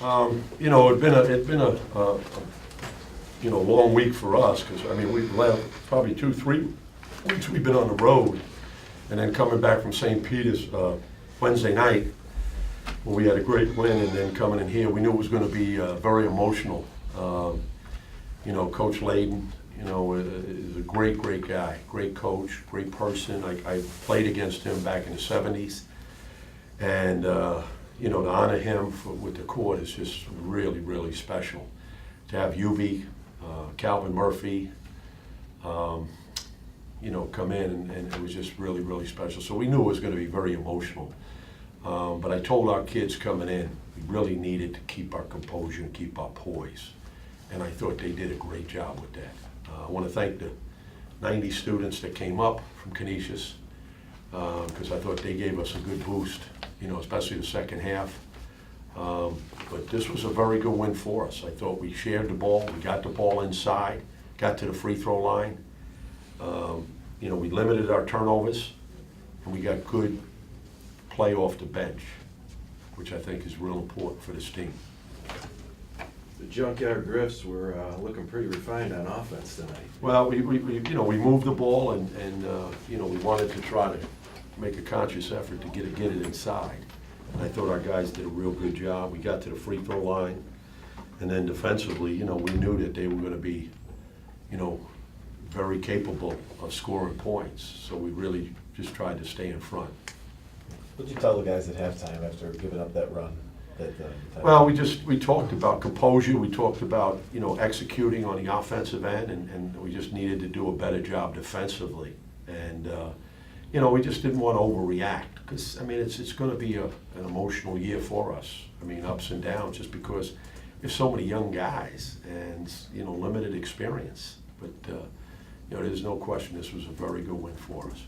It'd been a long week for us, because, I mean, we've left probably 2-3 weeks we've been on the road, and then coming back from St. Peter's Wednesday night, where we had a great win, and then coming in here, we knew it was gonna be very emotional. Coach Layden, is a great guy, great coach, great person. I played against him back in the 70s, and to honor him with the court is just really, really special. To have UV, Calvin Murphy, come in, and it was just really, really special. So we knew it was going to be very emotional. But I told our kids coming in, we really needed to keep our composure and keep our poise. And I thought they did a great job with that. I want to thank the 90 students that came up from Canisius, because I thought they gave us a good boost, especially the second half. But this was a very good win for us. I thought we shared the ball, we got the ball inside, got to the free throw line. We limited our turnovers, and we got good play off the bench, which I think is real important for this team. The Junkyard Griffs were looking pretty refined on offense tonight. Well, we moved the ball, and we wanted to try to make a conscious effort to get it inside. And I thought our guys did a real good job. We got to the free throw line, and then defensively, we knew that they were going to be, very capable of scoring points. So we really just tried to stay in front. What did you tell the guys at halftime after giving up that run? Well, we talked about composure. We talked about, executing on the offensive end, and we just needed to do a better job defensively. And, we just didn't want to overreact, because, I mean, it's going to be an emotional year for us. I mean, ups and downs, just because there's so many young guys and, limited experience. But, there's no question this was a very good win for us.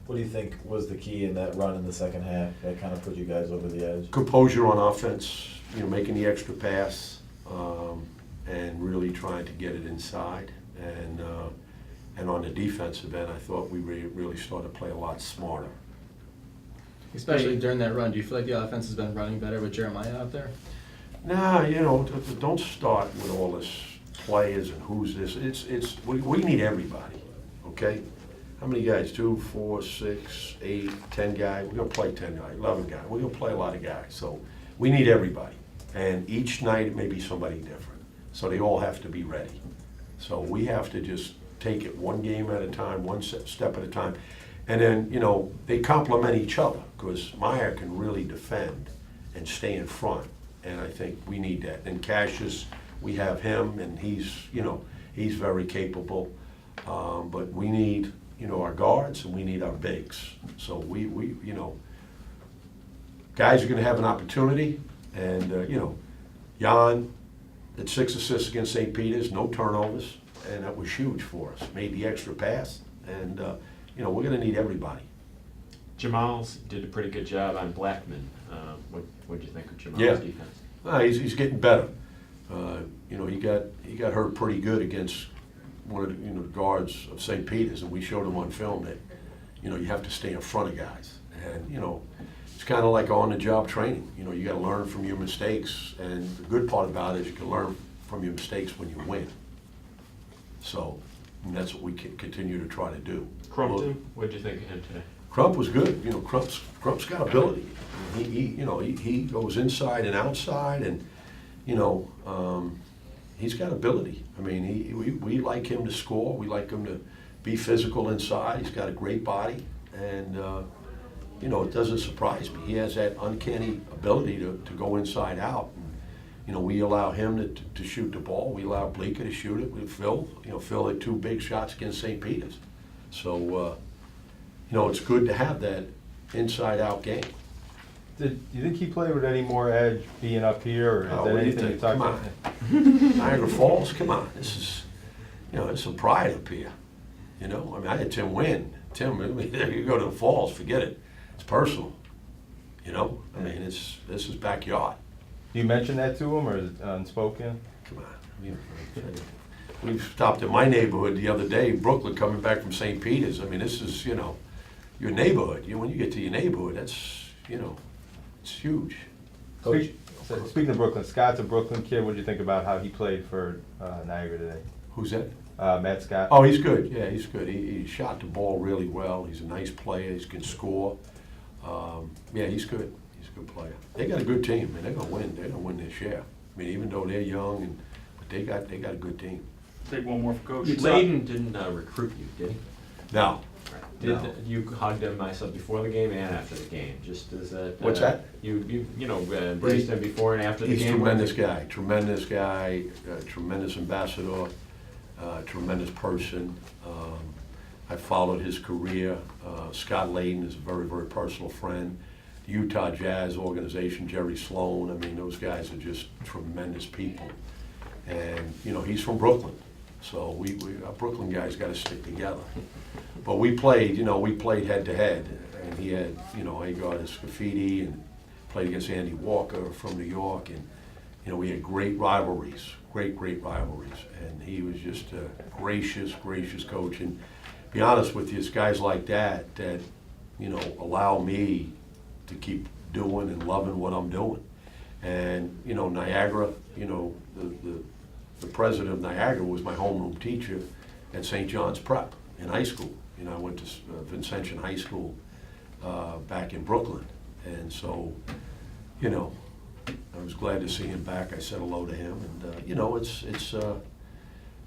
What do you think was the key in that run in the second half that kind of put you guys over the edge? Composure on offense, making the extra pass, and really trying to get it inside. And on the defensive end, I thought we really started to play a lot smarter. Especially during that run, do you feel like the offense has been running better with Jeremiah out there? Nah, don't start with all this players and who's this. We need everybody, okay? How many guys? 2, 4, 6, 8, 10 guys? We're going to play 10 guys, 11 guys. We're going to play a lot of guys. So we need everybody. And each night it may be somebody different. So they all have to be ready. So we have to just take it one game at a time, one step at a time. And then, they complement each other, because Meyer can really defend and stay in front. And I think we need that. And Cassius, we have him, and he's very capable. But we need, our guards, and we need our bigs. So we guys are going to have an opportunity. And, Jan had 6 assists against St. Peter's, no turnovers, and that was huge for us. Made the extra pass, and, we're going to need everybody. Jamal's did a pretty good job on Blackman. What do you think of Jamal's defense? He's getting better. He got hurt pretty good against one of the guards of St. Peter's, and we showed him on film that you have to stay in front of guys, and it's kind of like on-the-job training. You got to learn from your mistakes, and the good part about it is you can learn from your mistakes when you win. So that's what we can continue to try to do. Crumpton, what did you think of him today? Crump was good. Crump's got ability. He goes inside and outside, and he's got ability. I mean, we like him to score. We like him to be physical inside. He's got a great body, and it doesn't surprise me. He has that uncanny ability to go inside out. And, we allow him to shoot the ball. We allow Bleeker to shoot it with Phil. Phil had 2 big shots against St. Peter's. So, it's good to have that inside-out game. Do you think he played with any more edge being up here, or is What that do you anything you think? talked Come about? on. Niagara Falls, come on. This is, it's some pride up here. I had Tim win. Tim, you go to the Falls, forget it. It's personal. This is backyard. Do you mention that to him, or is it unspoken? Come on. We stopped in my neighborhood the other day, Brooklyn, coming back from St. Peter's. This is, your neighborhood. When you get to your neighborhood, that's, it's huge. Coach, So, speaking of Brooklyn, Scott's a Brooklyn kid. What did you think about how he played for Niagara today? Who's that? Matt Scott. Oh, he's good. Yeah, he's good. He shot the ball really well. He's a nice player. He can score. Yeah, he's good. He's a good player. They got a good team, man. They're gonna win. They're gonna win their share. I mean, even though they're young, but they got a good team. Take one more for Coach. Layden didn't recruit you, did he? Now, Did No. you hugged him, I said, before the game and after the game? Just as that. What's that? You embraced him before and after the he's a game. tremendous guy, tremendous ambassador, tremendous person. I followed his career. Scott Layden is a very, very personal friend. The Utah Jazz organization, Jerry Sloan, I mean, those guys are just tremendous people. And, he's from Brooklyn, so our Brooklyn guys got to stick together. But we played head to head, and he had, he got his graffiti and played against Andy Walker from New York, and we had great rivalries, great rivalries. And he was just a gracious coach. And to be honest with you, it's guys like that, allow me to keep doing and loving what I'm doing. And, Niagara, the president of Niagara was my homeroom teacher at St. John's Prep in high school. I went to Vincentian High School back in Brooklyn. And so, I was glad to see him back. I said hello to him. And, it's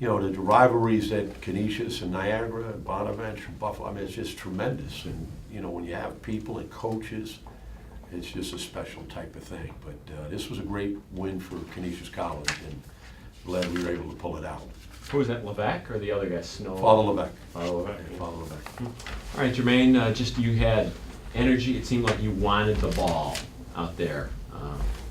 the rivalries at Canisius and Niagara and Bonaventure and Buffalo, I mean, it's just tremendous. And, when you have people and coaches, it's just a special type of thing. But this was a great win for Canisius College, and glad we were able to pull it out. Who was that, Levesque or the other guy, Snow? Father Levesque. Father Levesque. Yeah, Father Levesque. All right, Jermaine, just you had energy. It seemed like you wanted the ball out there.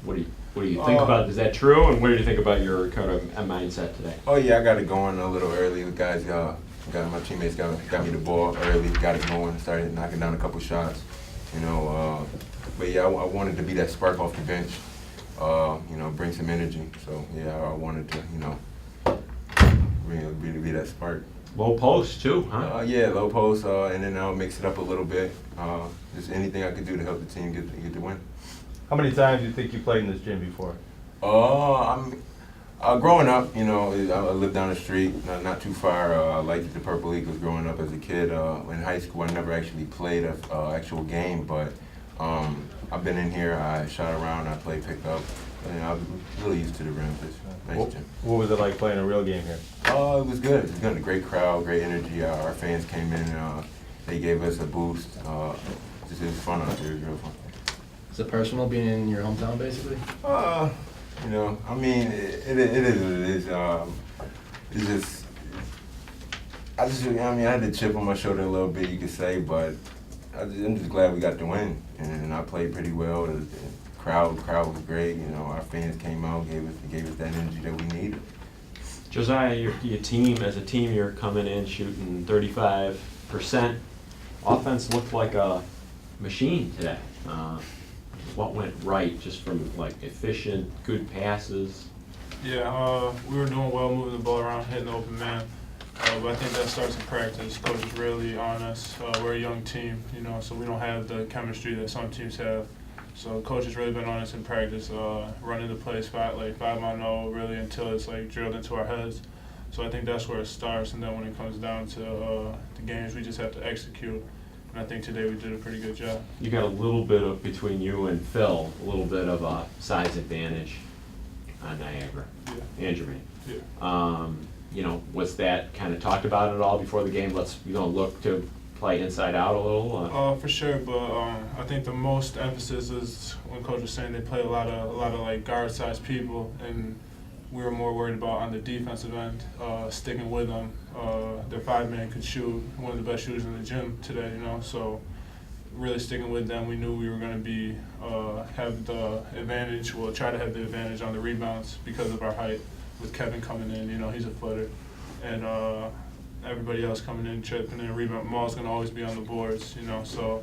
What do you think about? Is that true? And what do you think about your kind of mindset today? Oh yeah, I got it going a little early. The guys, my teammates got me the ball early, got it going, started knocking down a couple shots. But yeah, I wanted to be that spark off the bench. Bring some energy. So yeah, I wanted to, really be that spark. Low post too, huh? Yeah, low post, and then I'll mix it up a little bit. Just anything I could do to help the team get the win. How many times do you think you played in this gym before? I'm growing up. I lived down the street, not too far. I liked the Purple Eagles growing up as a kid. In high school, I never actually played an actual game, but I've been in here. I shot around. I played pickup. And I'm really used to the rim. It's a nice gym. What was it like playing a real game here? It was good. It was good. A great crowd, great energy. Our fans came in. They gave us a boost. It was fun out there. It was real fun. Is it personal being in your hometown, basically? I mean, it is what it is. It's just, I had the chip on my shoulder a little bit, you could say, but I'm just glad we got the win, and I played pretty well. The crowd was great. Our fans came out, gave us that energy that we needed. Josiah, your team, as a team, you're coming in shooting 35%. Offense looked like a machine today. What went right, just from efficient, good passes? Yeah, we were doing well moving the ball around, hitting the open man. But I think that starts in practice. Coach is really on us. We're a young team, so we don't have the chemistry that some teams have. So coach has really been on us in practice, running the plays 5-on-0 really until it's drilled into our heads. So I think that's where it starts, and then when it comes down to the games, we just have to execute. And I think today we did a pretty good job. You got a little bit of, between you and Phil, a little bit of a size advantage on Niagara. Yeah. And Jermaine. Yeah. Was that kind of talked about at all before the game? You're going to look to play inside out a little? For sure, but I think the most emphasis is when coach was saying they play a lot of guard-sized people, and we were more worried about on the defensive end, sticking with them. Their 5-man could shoot, one of the best shooters in the gym today, so really sticking with them. We knew we were going to be have the advantage, try to have the advantage on the rebounds because of our height. With Kevin coming in, he's a footer, and everybody else coming in, chipping in, rebound. Maul's going to always be on the boards, so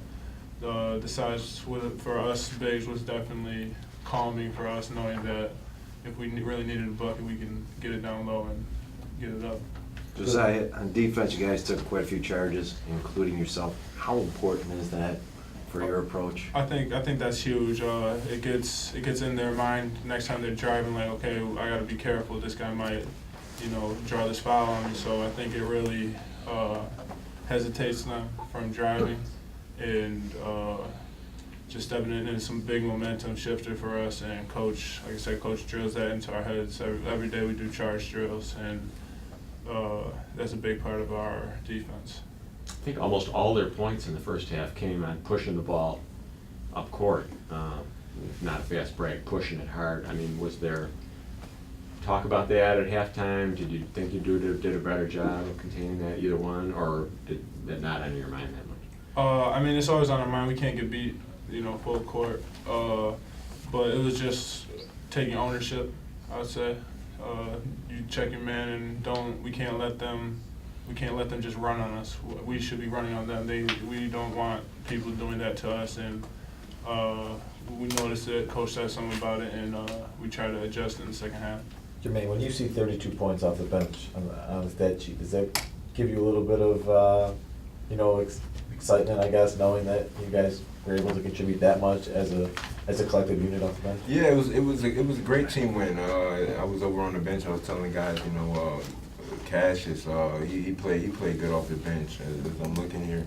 the size for us bigs was definitely calming for us, knowing that if we really needed a bucket, we can get it down low and get it up. Josiah, on defense, you guys took quite a few charges, including yourself. How important is that for your approach? I think that's huge. It gets in their mind next time they're driving. Like, okay, I got to be careful. This guy might, draw this foul on me. So I think it really hesitates them from driving, and just stepping into some big momentum shifter for us. And coach, like I said, coach drills that into our heads every day. We do charge drills, and that's a big part of our defense. I think almost all their points in the first half came on pushing the ball up court. Not a fast break, pushing it hard. I mean, was there talk about that at halftime? Did you think you did a better job of containing that, either one, or did that not enter your mind that much? I mean, it's always on our mind. We can't get beat, full court. But it was just taking ownership, I would say. You check your man and we can't let them just run on us. We should be running on them. We don't want people doing that to us, and we noticed it. Coach said something about it, and we try to adjust in the second half. Jermaine, when you see 32 points off the bench on the stat sheet, does that give you a little bit of, excitement, I guess, knowing that you guys were able to contribute that much as a collective unit off the bench? Yeah, it was a great team win. I was over on the bench. I was telling the guys, Cassius, he played good off the bench. As I'm looking here,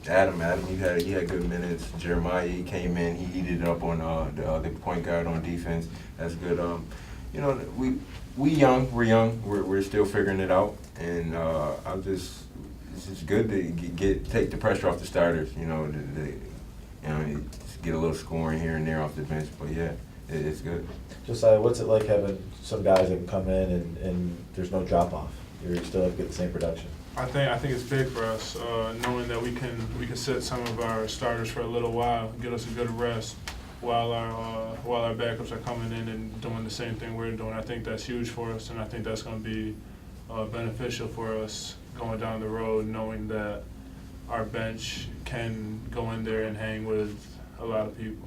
Adam, he had good minutes. Jeremiah, he came in, he heated it up on the point guard on defense. That's good. We're young. We're still figuring it out, and it's just good to take the pressure off the starters. Just get a little scoring here and there off the bench. But yeah, it's good. Josiah, what's it like having some guys that can come in and there's no drop off? You still have to get the same production. I think it's big for us, knowing that we can sit some of our starters for a little while, get us a good rest while our backups are coming in and doing the same thing we're doing. I think that's huge for us, and I think that's going to be beneficial for us going down the road, knowing that our bench can go in there and hang with a lot of people.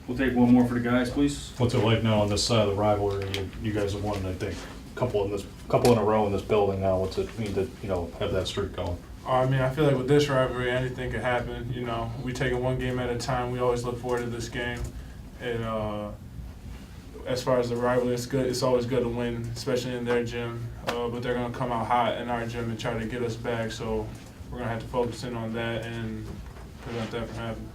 We'll take one more for the guys, please. What's it like now on this side of the rivalry? You guys have won, I think, a couple in a row in this building now. What's it mean to have that streak going? I mean, I feel like with this rivalry, anything could happen. We take it one game at a time. We always look forward to this game, and as far as the rivalry, it's good. It's always good to win, especially in their gym. But they're gonna come out hot in our gym and try to get us back. So we're gonna have to focus in on that and prevent that from happening.